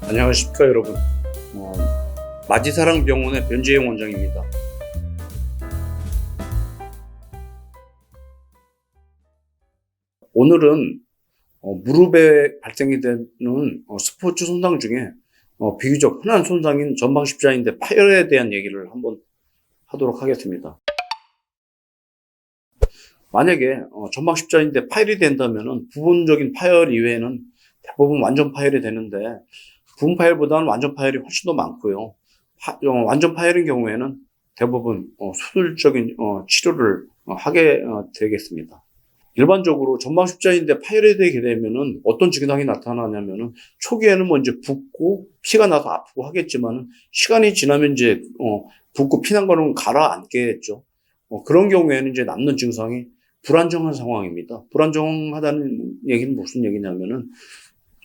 안녕하십니까 여러분. 마지사랑병원의 변재영 원장입니다. 오늘은 무릎에 발생이 되는 스포츠 손상 중에 비교적 흔한 손상인 전방십자인대 파열에 대한 얘기를 한번 하도록 하겠습니다. 만약에 전방십자인대 파열이 된다면 부분적인 파열 이외에는 대부분 완전 파열이 되는데, 부분 파열보다는 완전 파열이 훨씬 더 많고요. 완전 파열인 경우에는 대부분 수술적인 치료를 하게 되겠습니다. 일반적으로 전방십자인대 파열이 되게 되면은 어떤 증상이 나타나냐면은, 초기에는 먼저 붓고 피가 나서 아프고 하겠지만 시간이 지나면 이제 붓고 피난 거는 가라앉겠죠. 그런 경우에는 이제 남는 증상이 불안정한 상황입니다. 불안정하다는 얘기는 무슨 얘기냐면은,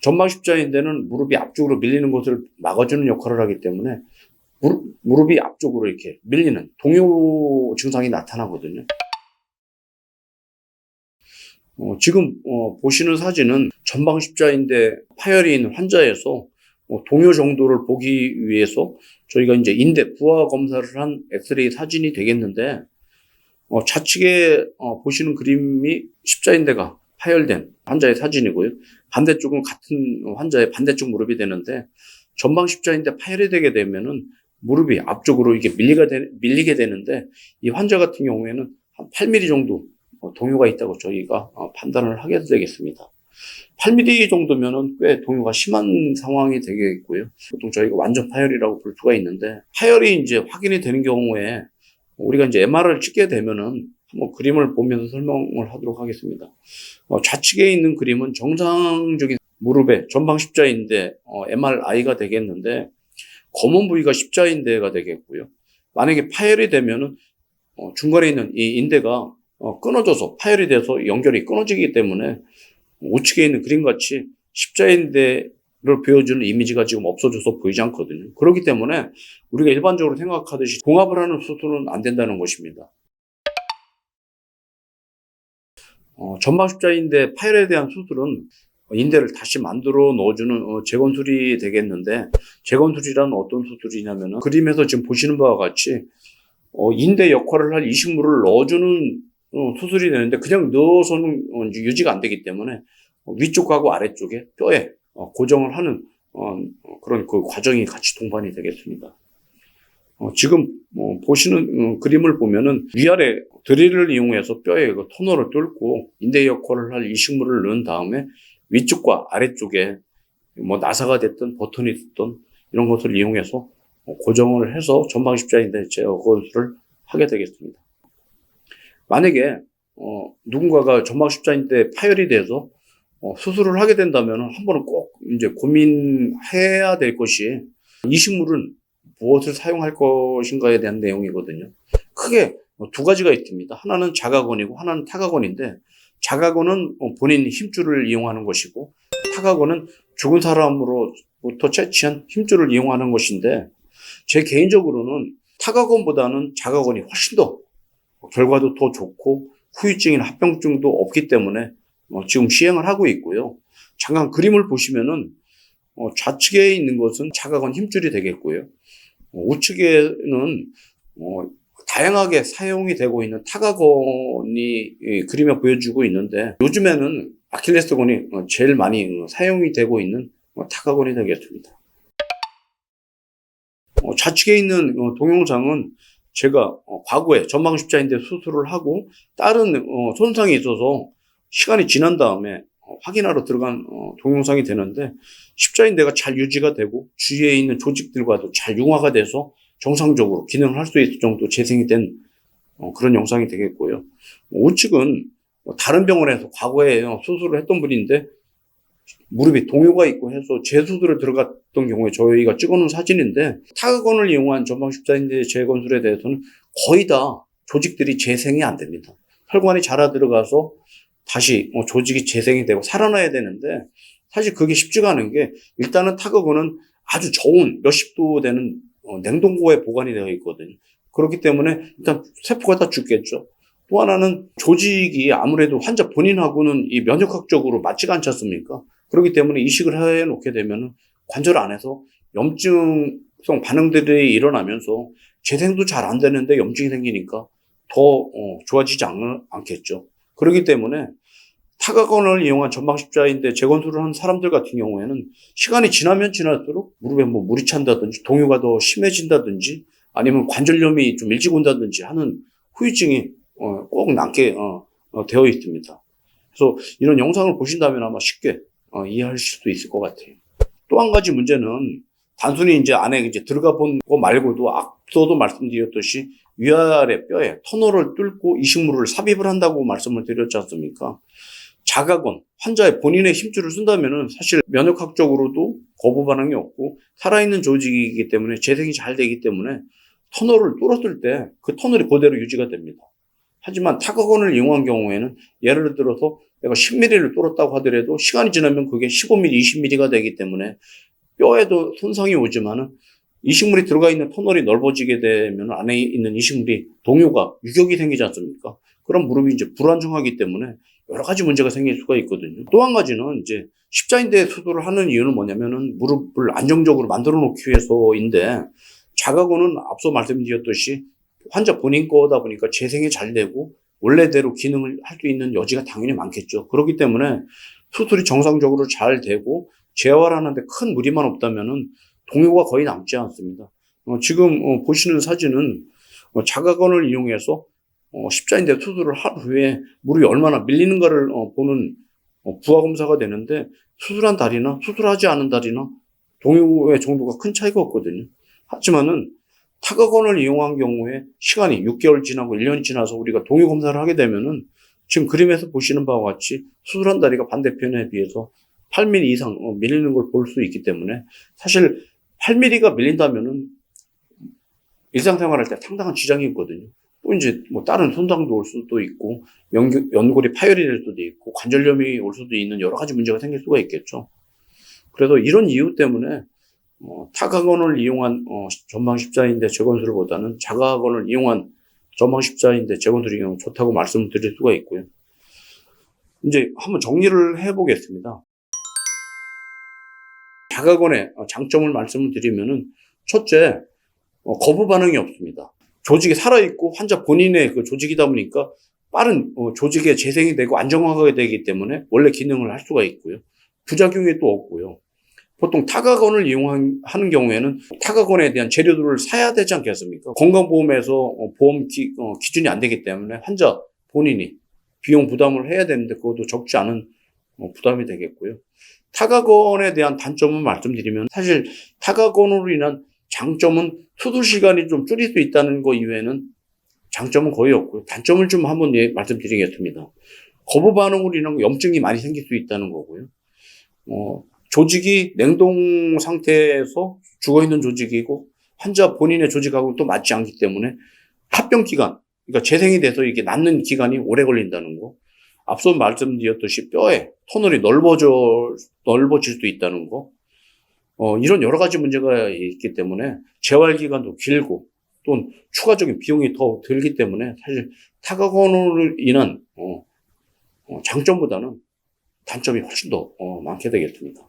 전방십자인대는 무릎이 앞쪽으로 밀리는 것을 막아주는 역할을 하기 때문에 무릎이 앞쪽으로 이렇게 밀리는 동요 증상이 나타나거든요. 지금 보시는 사진은 전방십자인대 파열이 있는 환자에서 동요 정도를 보기 위해서 저희가 이제 인대 부하 검사를 한 엑스레이 사진이 되겠는데, 좌측에 보시는 그림이 십자인대가 파열된 환자의 사진이고요. 반대쪽은 같은 환자의 반대쪽 무릎이 되는데, 전방십자인대 파열이 되게 되면은 무릎이 앞쪽으로 이게 밀리게 되는데, 이 환자 같은 경우에는 한 8mm 정도 동요가 있다고 저희가 판단을 하게 되겠습니다. 8mm 정도면은 꽤 동요가 심한 상황이 되겠고요. 보통 저희가 완전 파열이라고 볼 수가 있는데, 파열이 이제 확인이 되는 경우에 우리가 이제 MR을 찍게 되면은 한번 그림을 보면서 설명을 하도록 하겠습니다. 좌측에 있는 그림은 정상적인 무릎의 전방십자인대 MRI가 되겠는데, 검은 부위가 십자인대가 되겠고요. 만약에 파열이 되면은 중간에 있는 이 인대가 끊어져서 파열이 돼서 연결이 끊어지기 때문에 우측에 있는 그림같이 십자인대를 보여주는 이미지가 지금 없어져서 보이지 않거든요. 그렇기 때문에 우리가 일반적으로 생각하듯이 봉합을 하는 수술은 안 된다는 것입니다. 전방십자인대 파열에 대한 수술은 인대를 다시 만들어 넣어주는 재건술이 되겠는데, 재건술이란 어떤 수술이냐면은 그림에서 지금 보시는 바와 같이 인대 역할을 할 이식물을 넣어주는 수술이 되는데, 그냥 넣어서는 유지가 안 되기 때문에 위쪽하고 아래쪽에 뼈에 고정을 하는 그런 그 과정이 같이 동반이 되겠습니다. 지금 보시는 그림을 보면은 위아래 드릴을 이용해서 뼈에 그 터널을 뚫고 인대 역할을 할 이식물을 넣은 다음에 위쪽과 아래쪽에 나사가 됐든 버튼이 됐든 이런 것을 이용해서 고정을 해서 전방십자인대 재건술을 하게 되겠습니다. 만약에 누군가가 전방십자인대 파열이 돼서 수술을 하게 된다면 한 번은 꼭 이제 고민해야 될 것이, 이식물은 무엇을 사용할 것인가에 대한 내용이거든요. 크게 두 가지가 있습니다. 하나는 자가건이고 하나는 타가건인데, 자가건은 본인 힘줄을 이용하는 것이고, 타가건은 죽은 사람으로부터 채취한 힘줄을 이용하는 것인데, 제 개인적으로는 타가건보다는 자가건이 훨씬 더 결과도 더 좋고 후유증이나 합병증도 없기 때문에 지금 시행을 하고 있고요. 잠깐 그림을 보시면은 좌측에 있는 것은 자가건 힘줄이 되겠고요. 우측에는 다양하게 사용이 되고 있는 타가건이 그림에 보여주고 있는데, 요즘에는 아킬레스건이 제일 많이 사용이 되고 있는 타가건이 되겠습니다. 좌측에 있는 동영상은 제가 과거에 전방십자인대 수술을 하고 다른 손상이 있어서 시간이 지난 다음에 확인하러 들어간 동영상이 되는데, 십자인대가 잘 유지가 되고 주위에 있는 조직들과도 잘 융화가 돼서 정상적으로 기능을 할 수 있을 정도 재생이 된 그런 영상이 되겠고요. 우측은 다른 병원에서 과거에 수술을 했던 분인데 무릎에 동요가 있고 해서 재수술을 들어갔던 경우에 저희가 찍어놓은 사진인데, 타가건을 이용한 전방십자인대 재건술에 대해서는 거의 다 조직들이 재생이 안 됩니다. 혈관이 자라 들어가서 다시 조직이 재생이 되고 살아나야 되는데, 사실 그게 쉽지가 않은 게, 일단은 타가건은 아주 저온 몇십 도 되는 냉동고에 보관이 되어 있거든요. 그렇기 때문에 일단 세포가 다 죽겠죠. 또 하나는 조직이 아무래도 환자 본인하고는 이 면역학적으로 맞지가 않지 않습니까? 그렇기 때문에 이식을 해놓게 되면 관절 안에서 염증성 반응들이 일어나면서 재생도 잘 안 되는데 염증이 생기니까 더 좋아지지 않겠죠. 그렇기 때문에 타각원을 이용한 전방십자인대 재건술을 한 사람들 같은 경우에는 시간이 지나면 지날수록 무릎에 뭐 물이 찬다든지 동요가 더 심해진다든지 아니면 관절염이 좀 일찍 온다든지 하는 후유증이 꼭 남게 되어 있습니다. 그래서 이런 영상을 보신다면 아마 쉽게 이해하실 수도 있을 것 같아요. 또 한 가지 문제는 단순히 이제 안에 이제 들어가 본 거 말고도 앞서도 말씀드렸듯이 위아래 뼈에 터널을 뚫고 이식물을 삽입을 한다고 말씀을 드렸지 않습니까? 자가건, 환자의 본인의 힘줄을 쓴다면은 사실 면역학적으로도 거부 반응이 없고 살아있는 조직이기 때문에 재생이 잘 되기 때문에 터널을 뚫었을 때 그 터널이 그대로 유지가 됩니다. 하지만 타각원을 이용한 경우에는 예를 들어서 내가 10mm를 뚫었다고 하더라도 시간이 지나면 그게 15mm, 20mm가 되기 때문에 뼈에도 손상이 오지만은 이식물이 들어가 있는 터널이 넓어지게 되면 안에 있는 이식물이 동요가 유격이 생기지 않습니까? 그럼 무릎이 이제 불안정하기 때문에 여러 가지 문제가 생길 수가 있거든요. 또 한 가지는 이제 십자인대 수술을 하는 이유는 뭐냐면은 무릎을 안정적으로 만들어 놓기 위해서인데 자가고는 앞서 말씀드렸듯이 환자 본인 거다 보니까 재생이 잘 되고 원래대로 기능을 할 수 있는 여지가 당연히 많겠죠. 그렇기 때문에 수술이 정상적으로 잘 되고 재활하는데 큰 무리만 없다면은 동요가 거의 남지 않습니다. 지금 보시는 사진은 자가건을 이용해서 십자인대 수술을 한 후에 무릎이 얼마나 밀리는가를 보는 부하 검사가 되는데 수술한 다리나 수술하지 않은 다리나 동요의 정도가 큰 차이가 없거든요. 하지만은 타각원을 이용한 경우에 시간이 6개월 지나고 1년 지나서 우리가 동요 검사를 하게 되면은 지금 그림에서 보시는 바와 같이 수술한 다리가 반대편에 비해서 8mm 이상 밀리는 걸 볼 수 있기 때문에 사실 8mm가 밀린다면은 일상생활할 때 상당한 지장이 있거든요. 또 이제 뭐 다른 손상도 올 수도 있고 연골이 파열이 될 수도 있고 관절염이 올 수도 있는 여러 가지 문제가 생길 수가 있겠죠. 그래서 이런 이유 때문에 타각원을 이용한 전방십자인대 재건술보다는 자가건을 이용한 전방십자인대 재건술이 좋다고 말씀을 드릴 수가 있고요. 이제 한번 정리를 해보겠습니다. 자가건의 장점을 말씀을 드리면은 첫째, 거부 반응이 없습니다. 조직이 살아있고 환자 본인의 그 조직이다 보니까 빠른 조직의 재생이 되고 안정화가 되기 때문에 원래 기능을 할 수가 있고요. 부작용이 또 없고요. 보통 타각원을 이용하는 경우에는 타각원에 대한 재료들을 사야 되지 않겠습니까? 건강보험에서 보험 기준이 안 되기 때문에 환자 본인이 비용 부담을 해야 되는데 그것도 적지 않은 부담이 되겠고요. 타각원에 대한 단점은 말씀드리면 사실 타각원으로 인한 장점은 수술 시간이 좀 줄일 수 있다는 거 이외에는 장점은 거의 없고요. 단점을 좀 한번 말씀드리겠습니다. 거부 반응으로 인한 염증이 많이 생길 수 있다는 거고요. 조직이 냉동 상태에서 죽어있는 조직이고 환자 본인의 조직하고는 또 맞지 않기 때문에 합병 기간, 그러니까 재생이 돼서 이게 낫는 기간이 오래 걸린다는 거. 앞서 말씀드렸듯이 뼈에 터널이 넓어질 수 있다는 거. 이런 여러 가지 문제가 있기 때문에 재활 기간도 길고 또 추가적인 비용이 더 들기 때문에 사실 타각원으로 인한 장점보다는 단점이 훨씬 더 많게 되겠습니다.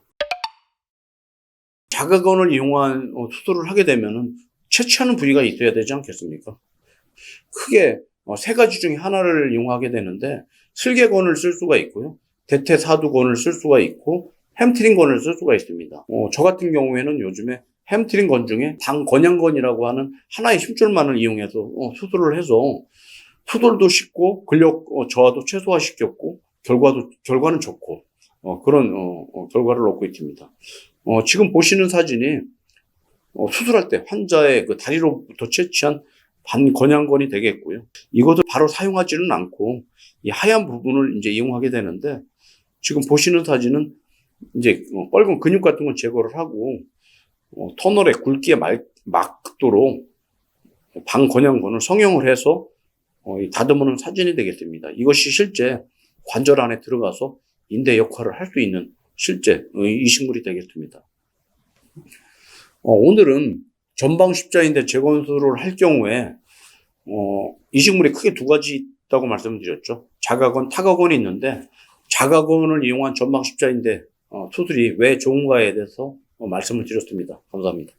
자가건을 이용한 수술을 하게 되면은 채취하는 부위가 있어야 되지 않겠습니까? 크게 세 가지 중에 하나를 이용하게 되는데 슬개건을 쓸 수가 있고요. 대퇴사두건을 쓸 수가 있고 햄트링건을 쓸 수가 있습니다. 저 같은 경우에는 요즘에 햄트링건 중에 방건양건이라고 하는 하나의 힘줄만을 이용해서 수술을 해서 수술도 쉽고 근력 저하도 최소화시켰고 결과는 좋고 그런 결과를 얻고 있습니다. 지금 보시는 사진이 수술할 때 환자의 그 다리로부터 채취한 반건양건이 되겠고요. 이것을 바로 사용하지는 않고 이 하얀 부분을 이제 이용하게 되는데 지금 보시는 사진은 이제 뻘건 근육 같은 걸 제거를 하고 터널의 굵기에 막도록 반건양건을 성형을 해서 다듬어놓은 사진이 되겠습니다. 이것이 실제 관절 안에 들어가서 인대 역할을 할 수 있는 실제 이식물이 되겠습니다. 오늘은 전방십자인대 재건술을 할 경우에 이식물이 크게 두 가지 있다고 말씀을 드렸죠. 자가건, 타가건이 있는데 자가건을 이용한 전방 십자인대 수술이 왜 좋은가에 대해서 말씀을 드렸습니다. 감사합니다.